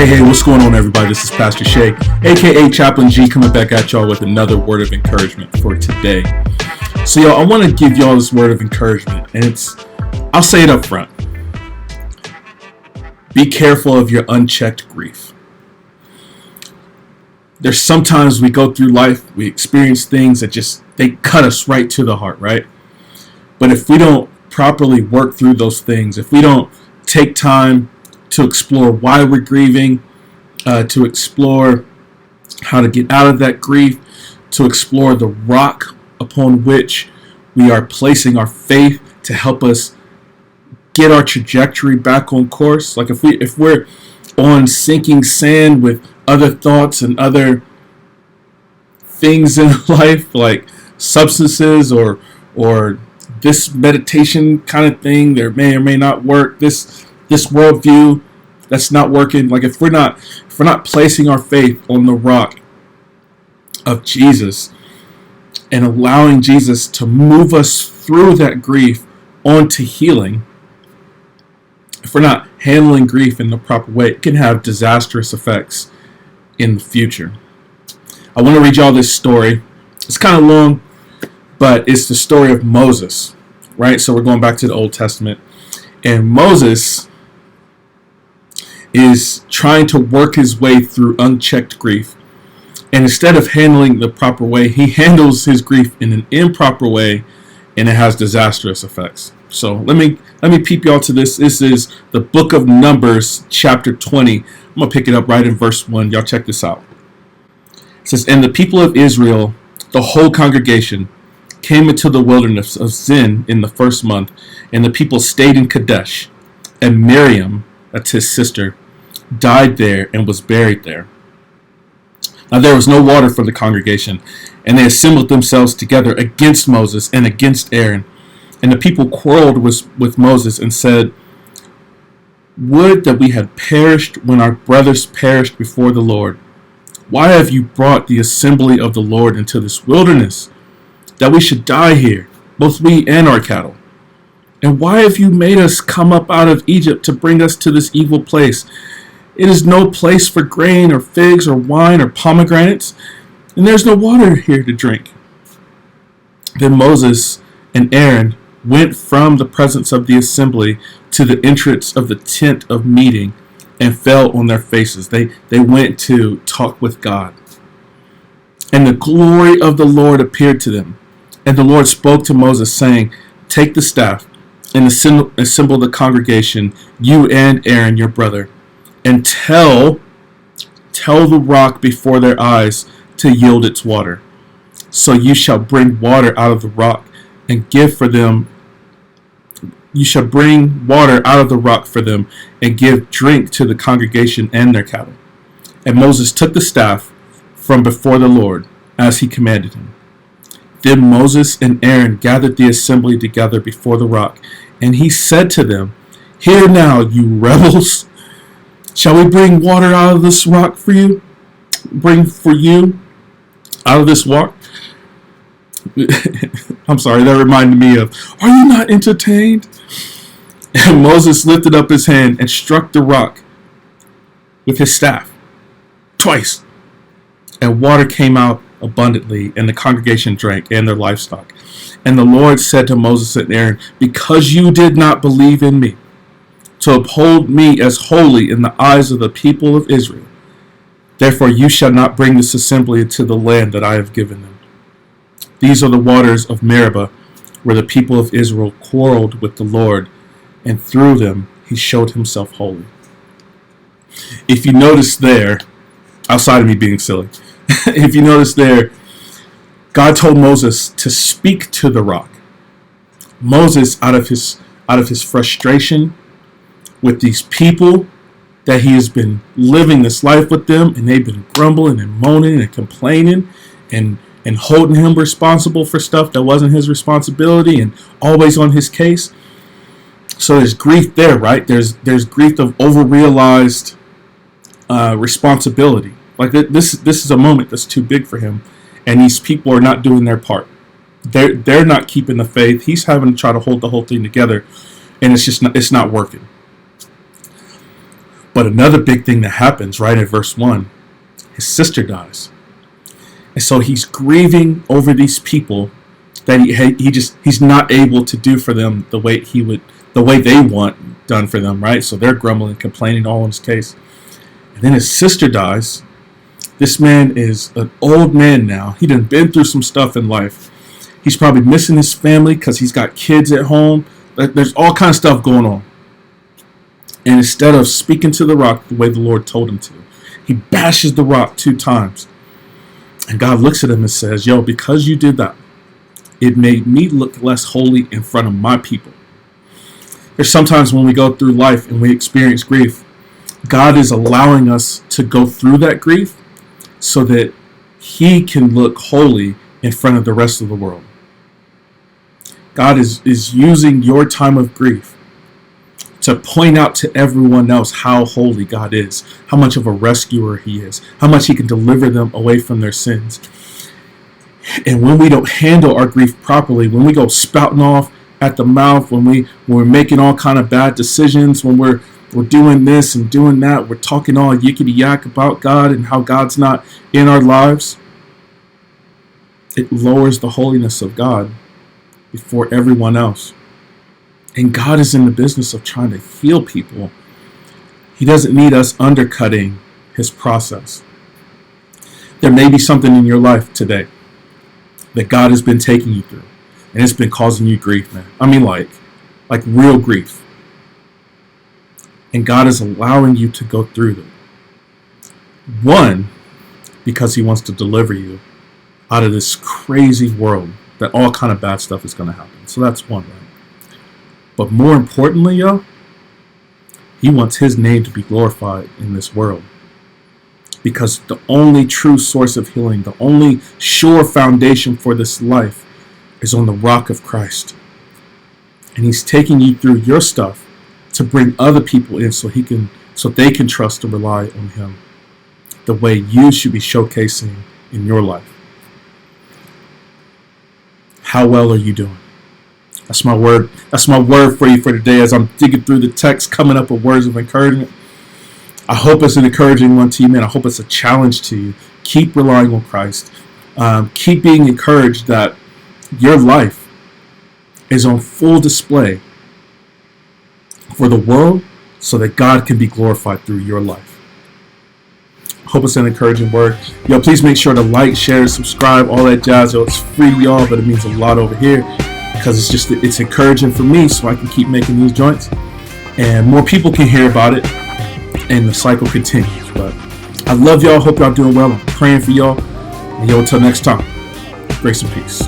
Hey, what's going on, everybody? This is Pastor Shay, aka Chaplain G, coming back at y'all with another word of encouragement for today. So, y'all, I want to give y'all this word of encouragement, and I'll say it up front. Be careful of your unchecked grief. There's sometimes we go through life, we experience things that they cut us right to the heart, right? But if we don't properly work through those things, if we don't take time to explore why we're grieving, to explore how to get out of that grief, to explore the rock upon which we are placing our faith to help us get our trajectory back on course. Like if we're on sinking sand with other thoughts and other things in life, like substances or this meditation kind of thing that may or may not work, this worldview that's not working. Like if we're not placing our faith on the rock of Jesus and allowing Jesus to move us through that grief onto healing, if we're not handling grief in the proper way, it can have disastrous effects in the future. I want to read y'all this story. It's kind of long, but it's the story of Moses, right? So we're going back to the Old Testament, and Moses is trying to work his way through unchecked grief. And instead of handling the proper way, he handles his grief in an improper way, and it has disastrous effects. So let me peep y'all to this. This is the book of Numbers, chapter 20. I'm going to pick it up right in verse 1. Y'all check this out. It says, "And the people of Israel, the whole congregation, came into the wilderness of Zin in the first month, and the people stayed in Kadesh. And Miriam, that's his sister, died there and was buried there. Now there was no water for the congregation, and they assembled themselves together against Moses and against Aaron. And the people quarreled with Moses and said, 'Would that we had perished when our brothers perished before the Lord. Why have you brought the assembly of the Lord into this wilderness, that we should die here, both we and our cattle? And why have you made us come up out of Egypt to bring us to this evil place? It is no place for grain or figs or wine or pomegranates, and there's no water here to drink.' Then Moses and Aaron went from the presence of the assembly to the entrance of the tent of meeting and fell on their faces." They went to talk with God. "And the glory of the Lord appeared to them. And the Lord spoke to Moses, saying, 'Take the staff and assemble the congregation, you and Aaron your brother, and tell the rock before their eyes to yield its water. So you shall bring water out of the rock and give for them. You shall bring water out of the rock for them and give drink to the congregation and their cattle.' And Moses took the staff from before the Lord as he commanded him. Then Moses and Aaron gathered the assembly together before the rock, and he said to them, 'Hear now, you rebels. Shall we bring water out of this rock for you? Bring for you out of this rock?'" I'm sorry, that reminded me of, "Are you not entertained?" And Moses lifted up his hand and struck the rock with his staff twice, and water came out abundantly, and the congregation drank, and their livestock. And the Lord said to Moses and Aaron, "Because you did not believe in me, to uphold me as holy in the eyes of the people of Israel, therefore you shall not bring this assembly into the land that I have given them. These are the waters of Meribah, where the people of Israel quarreled with the Lord, and through them he showed himself holy." If you notice there, outside of me being silly, if you notice there, God told Moses to speak to the rock. Moses, out of his frustration with these people, that he has been living this life with them, and they've been grumbling and moaning and complaining and holding him responsible for stuff that wasn't his responsibility and always on his case. So there's grief there, right? There's grief of over-realized responsibility. Like this is a moment that's too big for him, and these people are not doing their part. They're not keeping the faith. He's having to try to hold the whole thing together, and it's not working. But another big thing that happens right in verse 1, his sister dies. And so he's grieving over these people that he's not able to do for them the way they want done for them, right? So they're grumbling, complaining, all in his case. And then his sister dies. This man is an old man now. He done been through some stuff in life. He's probably missing his family because he's got kids at home. There's all kinds of stuff going on. And instead of speaking to the rock the way the Lord told him to, he bashes the rock 2 times. And God looks at him and says, yo, because you did that, it made me look less holy in front of my people. There's sometimes when we go through life and we experience grief, God is allowing us to go through that grief so that he can look holy in front of the rest of the world. God is using your time of grief to point out to everyone else how holy God is, how much of a rescuer he is, how much he can deliver them away from their sins. And when we don't handle our grief properly, when we go spouting off at the mouth, when we're making all kind of bad decisions, when we're doing this and doing that, we're talking all yickety yak about God and how God's not in our lives, it lowers the holiness of God before everyone else. And God is in the business of trying to heal people. He doesn't need us undercutting his process. There may be something in your life today that God has been taking you through, and it's been causing you grief, man. I mean, like real grief. And God is allowing you to go through them. One, because he wants to deliver you out of this crazy world that all kind of bad stuff is going to happen. So that's one, right? But more importantly, he wants his name to be glorified in this world. Because the only true source of healing, the only sure foundation for this life is on the rock of Christ. And he's taking you through your stuff to bring other people in so they can trust and rely on him the way you should be showcasing in your life. How well are you doing? That's my word. That's my word for you for today as I'm digging through the text, coming up with words of encouragement. I hope it's an encouraging one to you, man. I hope it's a challenge to you. Keep relying on Christ. Keep being encouraged that your life is on full display for the world so that God can be glorified through your life. Hope it's an encouraging word. Yo, please make sure to like, share, subscribe, all that jazz. Yo, it's free, y'all, but it means a lot over here because it's encouraging for me so I can keep making these joints and more people can hear about it and the cycle continues. But I love y'all. Hope y'all doing well. I'm praying for y'all. And yo, until next time, grace and peace.